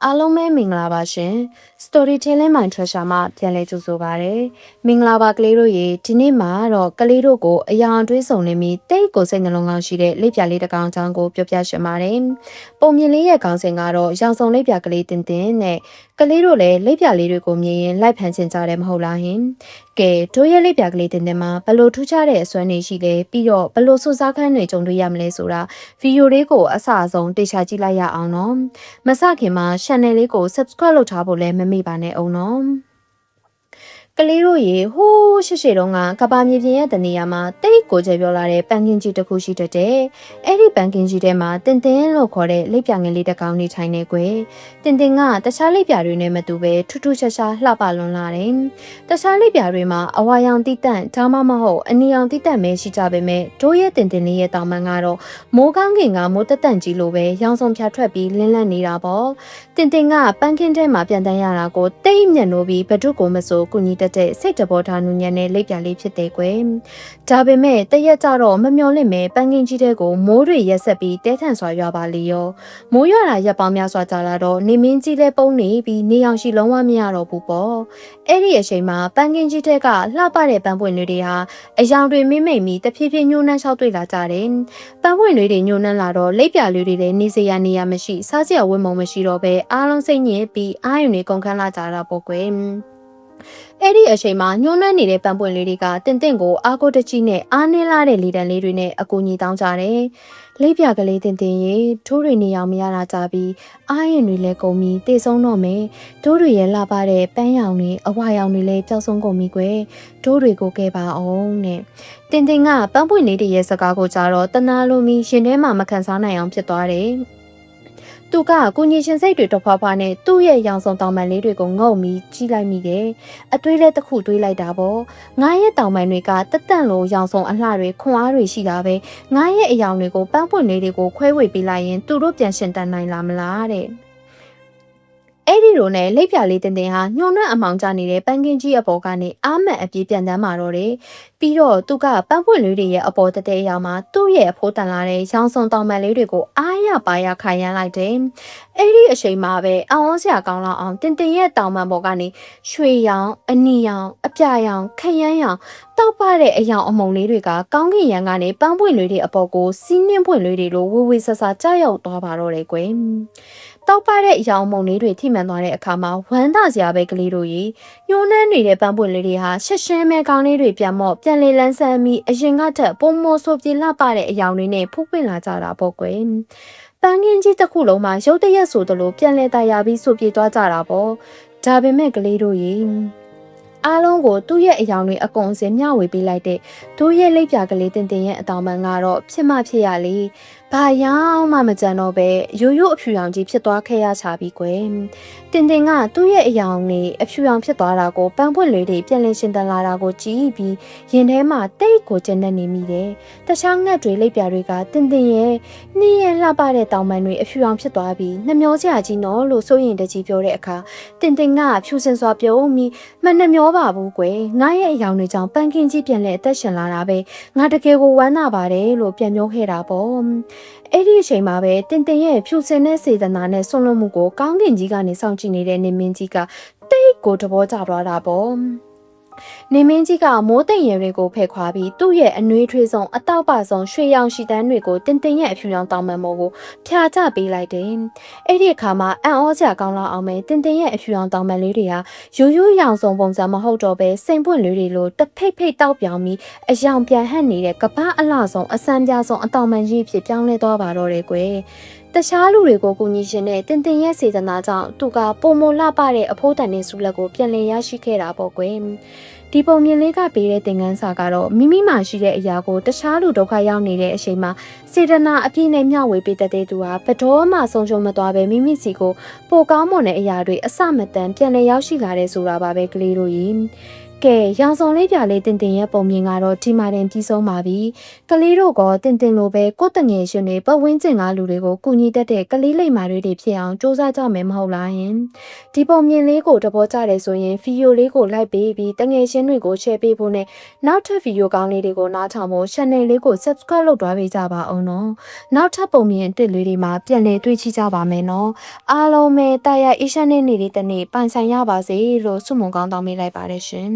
အားလုံးပဲမင်္ဂလာပါရှင် Storytelling My Treasure မှာပြန်လည်ကြိုဆိုပါရစေမင်္ဂလာပါကလေးတို့ရေဒီနေ့မှာတော့ကလေးတို့ကိုအရာအတွေးဆောင်နေပြီးတိတ်ကိုစိတ်နှလုံးကောင်းရှိတဲ့လက်ပြလေးတစ်ကောင်ချောင်းကိုပြောပြရှင်ပါတယ်ပုံမြင်လေးရဲ့ခေါင်းစဉ်ကတော့ရောင်စုံလက်ပြကလေးတင်တင်နဲ့ကလေးတို့လည်းလက်ပြလေးတွေကိုမြင်ရင်လိုက်ဖန်ချင်ကြတယ်မဟုတ်လားဟင်ကဲတို့ရဲ့လက်ပြကလေးတင်တင်မှာဘလို့ထူးခြားတဲ့အစွမ်းတွေရှိလဲပြီးတော့ဘလို့စွစားခန်းတွေကြုံတွေ့ရမလဲဆိုတာဗီဒီယိုလေးကိုအစအဆုံးတေချာကြည့်လိုက်ရအောင်နော်မစခင်မှာ channel လေးကို subscribe လုပ်ထားဖို့လည်းမမေ့ပါနဲ့အောင်နော်ကလေးတို့ရေဟိုးရှေ့ရှေ့တုန်းကကဘာမြေပြင်ရဲ့တနေရာမှာတိတ်ကိုကျပြောလာတဲ့ပန်းကင်းကြီးတစ်ခုရှိတတ်တယ်။အဲ့ဒီပန်းကင်းကြီးထဲမှာတင်တင်လို့ခေါ်တဲ့လိပ်ပြငယ်လေးတစ်ကောင်နေထိုင်နေကွယ်။တင်တင်ကတခြားလိပ်ပြတွေနဲ့မတူပဲထူးထူးခြားခြားလှပလွန်လာတယ်။တခြားလိပ်ပြတွေမှာအဝါရောင်တိတန့်ဒါမှမဟုတ်အနီရောင်တိတန့်ပဲရှိကြပေမဲ့တို့ရဲ့တင်တင်လေးရဲ့တောင်ပန်းကတော့မိုးကောင်းကင်ကမိုးတက်တန့်ကြီးလိုပဲရောင်စုံဖြာထွက်ပြီးလင်းလန့်နေတာပေါ့။တင်တင်ကပန်းကင်းထဲမှာပြန်တန်းရတာကိုတိတ်မြတ်နိုးပြီးဘဒုကိုမဆိုကုညီတဲ့စိတ်တဘောထားနူညံ့တဲ့လိပ်ပြလေးဖြစ်တဲ့ကွယ်ဒါပေမဲ့တရက်ကြတော့မမျော်လင့်မဲပန်းကင်းကြီးတဲ့ကိုမိုးတွေရက်ဆက်ပြီးတဲထန်စွာရွာပါလေရောမိုးရွာတာရက်ပေါင်းများစွာကြာလာတော့နေမင်းကြီးလဲပုံနေပြီးနေအောင်ရှိလုံးဝမရတော့ဘူးပေါ့အဲ့ဒီအချိန်မှာပန်းကင်းကြီးတဲ့ကလှပတဲ့ပန်းပွင့်တွေဟာအယောင်တွေမိမ့်မိန်ပြီးတဖြည်းဖြည်းညှိုးနှမ်းလျှောက်တွေ့လာကြတယ်ပန်းပွင့်တွေညှိုးနှမ်းလာတော့လိပ်ပြလေးတွေလည်းနေစရာနေရာမရှိစားစရာဝတ်မုံမရှိတော့ပဲအားလုံးစိတ်ညစ်ပြီးအာရုံတွေကုန်ခန်းလာကြတာပေါ့ကွယ်အဲ့ဒီအချိန်မှာညှိုးနှွမ်းနေတဲ့ပန်းပွင့်လေးတွေကတင်တင်ကိုအားကိုတကြီးနဲ့အားနေလာတဲ့လီတန်လေးတွေနဲ့အကူညီတောင်းကြတယ်။လိပ်ပြကလေးတင်တင်ရေထိုးတွေနေအောင်မရတာကြပြီးအားရင်တွေလည်းကုန်ပြီးတေဆုံးတော့မယ်။ထိုးတွေရဲ့လှပတဲ့ပန်းရောင်တွေအဝါရောင်တွေလည်းပျောက်ဆုံးကုန်ပြီကွယ်။ထိုးတွေကိုကဲပါအောင်တဲ့။တင်တင်ကပန်းပွင့်လေးတွေရဲ့စကားကိုကြားတော့တနာလိုမီရှင်ထဲမှာမခံစားနိုင်အောင်ဖြစ်သွားတယ်။သူကကိုညီရှင်စိတ်တွေတဖွာဖွာနဲ့သူ့ရဲ့ရောင်စုံတောင်ပန်လေးတွေကိုငုံပြီးကြီးလိုက်မိတယ်။အတွေးလဲတစ်ခုတွေးလိုက်တာပေါ့။ငါရဲ့တောင်ပန်တွေကတက်တန့်လို့ရောင်စုံအလှတွေခွန်အားတွေရှိတာပဲ။ငါရဲ့အယောင်တွေကိုပန်းပွင့်လေးတွေကိုခွဲဝေပေးလိုက်ရင်သူတို့ပြန်ရှင်တန်နိုင်လားမလားတဲ့။အဲ့ဒီလိုနဲ့လိပ်ပြလေးတင်တင်ဟာညှို့နှံ့အမောင်ကျနေတဲ့ပန်းကင်းကြီးအပေါ်ကနေအားမန်အပြေးပြန်တမ်းมาတော့တယ်။ပြီးတော့သူကပန်းပွင့်လေးတွေရဲ့အပေါ်တတဲ့အရာမှာသူ့ရဲ့အဖိုးတန်လာတဲ့ရောင်စုံတောင်ပန်လေးတွေကိုအားရပါရခိုင်ရမ်းလိုက်တယ်။အဲ့ဒီအချိန်မှာပဲအောင်အောင်စရာကောင်းလောက်အောင်တင်တင်ရဲ့တောင်ပန်ပေါ်ကနေရွှေရောင်အနီရောင်အပြာရောင်ခရမ်းရောင်တောက်ပတဲ့အယောင်အမုံလေးတွေကကောင်းကင်ရံကနေပန်းပွင့်လေးတွေအပေါ်ကိုစီးနှင်းပွင့်လေးတွေလိုဝေဝေဆဆကြောက်ရောက်သွားပါတော့တယ်ကွယ်။တောက်ပတဲ့အယောင်မုံလေးတွေထိမှန်သွားတဲ့အခါမှာဝမ်းသာစရာပဲကလေးတို့ရေညှိုးနှမ်းနေတဲ့ပန်းပွင့်လေးတွေဟာရှက်ရှင်းမဲကောင်းလေးတွေပြန်မော့ပြန်လေလန်းဆန်းပြီးအရင်ကထက်ပုံမိုးဆိုးပြေလှပတဲ့အယောင်တွေနဲ့ဖူးပွင့်လာကြတာပေါ့ကွယ်ပန်းကင်းကြီးတစ်ခုလုံးမှာရုတ်တရက်ဆိုသလိုပြန်လဲတရပြီးဆိုပြေးသွားကြတာပေါ့ဒါပေမဲ့ကလေးတို့ရေအားလုံးကိုသူ့ရဲ့အယောင်တွေအကုန်စင်မျှဝေပေးလိုက်တဲ့တို့ရဲ့လိပ်ပြကလေးတင်တင်ရဲ့အတောင်ပံကတော့ဖြစ်မှဖြစ်ရလေဘာရောက်မှမကြံတော့ပဲရိုးရိုးအဖြူရောင်ကြီးဖြစ်သွားခဲ့ရချပြီကွယ်တင်တင်ကသူ့ရဲ့အယောင်တွေအဖြူရောင်ဖြစ်သွားတာကိုပန်းပွင့်လေးတွေပြန်လည်ရှင်တန်လာတာကိုကြည့်ပြီးရင်ထဲမှာတိတ်ကိုကျဉ်းနေမိတယ်တခြားငှက်တွေလိပ်ပြတွေကတင်တင်ရဲ့နှင်းရဲ့လှပတဲ့တောင်ပံတွေအဖြူရောင်ဖြစ်သွားပြီးနှမျောစရာကြီးနော်လို့စိုးရင်တကြီးပြောတဲ့အခါတင်တင်ကဖြူစင်စွာပြုံးပြီးမနှမျောပါဘူးကွယ်ငါရဲ့အယောင်တွေကြောင့်ပန်းကင်းကြီးပြန်လဲအသက်ရှင်လာတာပဲငါတကယ်ကိုဝမ်းသာပါတယ်လို့ပြန်ပြောခဲ့တာပေါ့အဲ့ဒီအချိန်မှာပဲတင်တင်ရဲ့ဖြူစင်တဲ့စေတနာနဲ့ဆွန့်လွတ်မှုကိုကောင်းကင်ကြီးကနေစောင့်ကြည့်နေတဲ့နေမင်းကြီးကတိတ်ကိုသဘောကျသွားတာပေါ့နေမင်းကြီးကမိုးတိမ်ရဲတွေကိုဖယ်ခွာပြီးသူ့ရဲ့အနှွေးထွေးဆုံးအတောက်ပဆုံးရွှေရောင်ရှိတန်းတွေကိုတင်တင်ရဲ့အဖြူရောင်တောင်ပံမိုးကိုဖြာချပေးလိုက်တယ်။အဲ့ဒီအခါမှာအံ့ဩစရာကောင်းလောက်အောင်ပဲတင်တင်ရဲ့အဖြူရောင်တောင်ပံလေးတွေဟာရိုးရိုးရောင်စုံပုံစံမဟုတ်တော့ပဲစိမ်ပွင့်လေးတွေလိုတဖိတ်ဖိတ်တောက်ပြောင်ပြီးအယောင်ပြန်ဟပ်နေတဲ့ကပ္ပအလှဆုံးအစမ်းပြဆုံးအတောင်ပံကြီးဖြစ်ပြောင်းလဲသွားပါတော့တယ်ကွယ်။တခြားလူတွေကိုကူညီရှင်တဲ့တင်တင်ရဲ့စေတနာကြောင့်သူကပုံမလှပတဲ့အဖိုးတန်တဲ့ဆုလက်ကိုပြန်လည်ရရှိခဲ့တာပေါ့ကွယ်ဒီပုံမြင်လေးကပေးတဲ့သင်ခန်းစာကတော့မိမိမှာရှိတဲ့အရာကိုတခြားလူဒုက္ခရောက်နေတဲ့အချိန်မှာစေတနာအပြည့်နဲ့မျှဝေပေးတတ်တဲ့သူဟာဘတော်မှဆုံးရှုံးမသွားပဲမိမိစီကိုပိုကောင်းမွန်တဲ့အရာတွေအစမတန်ပြန်လည်ရောက်ရှိလာတဲ့ဆိုတာပါပဲကလေးတို့ရေ ကဲရောင်စုံလေးပြလေးတင်တင်ရဲ့ပုံမြင်ကတော့ဒီမာတင်ပြီးဆုံးပါပြီကလေးတို့ကတင်တင်လိုပဲကိုတငယ်ရှင်တွေပတ်ဝန်းကျင်ကလူတွေကိုကူညီတတ်တဲ့ကလေးလိမ္မာတွေဖြစ်အောင်စူးစမ်းကြမယ်မဟုတ်လားယင်ဒီပုံမြင်လေးကိုတဘောကြတယ်ဆိုရင်ဗီဒီယိုလေးကိုလိုက်ပေးပြီးတငယ်ရှင်တွေကို share ပေးဖို့နဲ့နောက်ထပ်ဗီဒီယိုကောင်းလေးတွေကိုနားထောင်ဖို့ channel လေးကို subscribe လုပ်သွားပေးကြပါအောင်နော်နောက်ထပ်ပုံမြင်အစ်စ်လေးတွေမှာပြန်လည်တွေ့ချိကြပါမယ်နော်အားလုံးပဲတာယာအေးရှမ်းတဲ့နေ့လေးတစ်နေ့ပိုင်ဆိုင်ရပါစေလို့ဆုမွန်ကောင်းတောင်းပေးလိုက်ပါတယ်ရှင်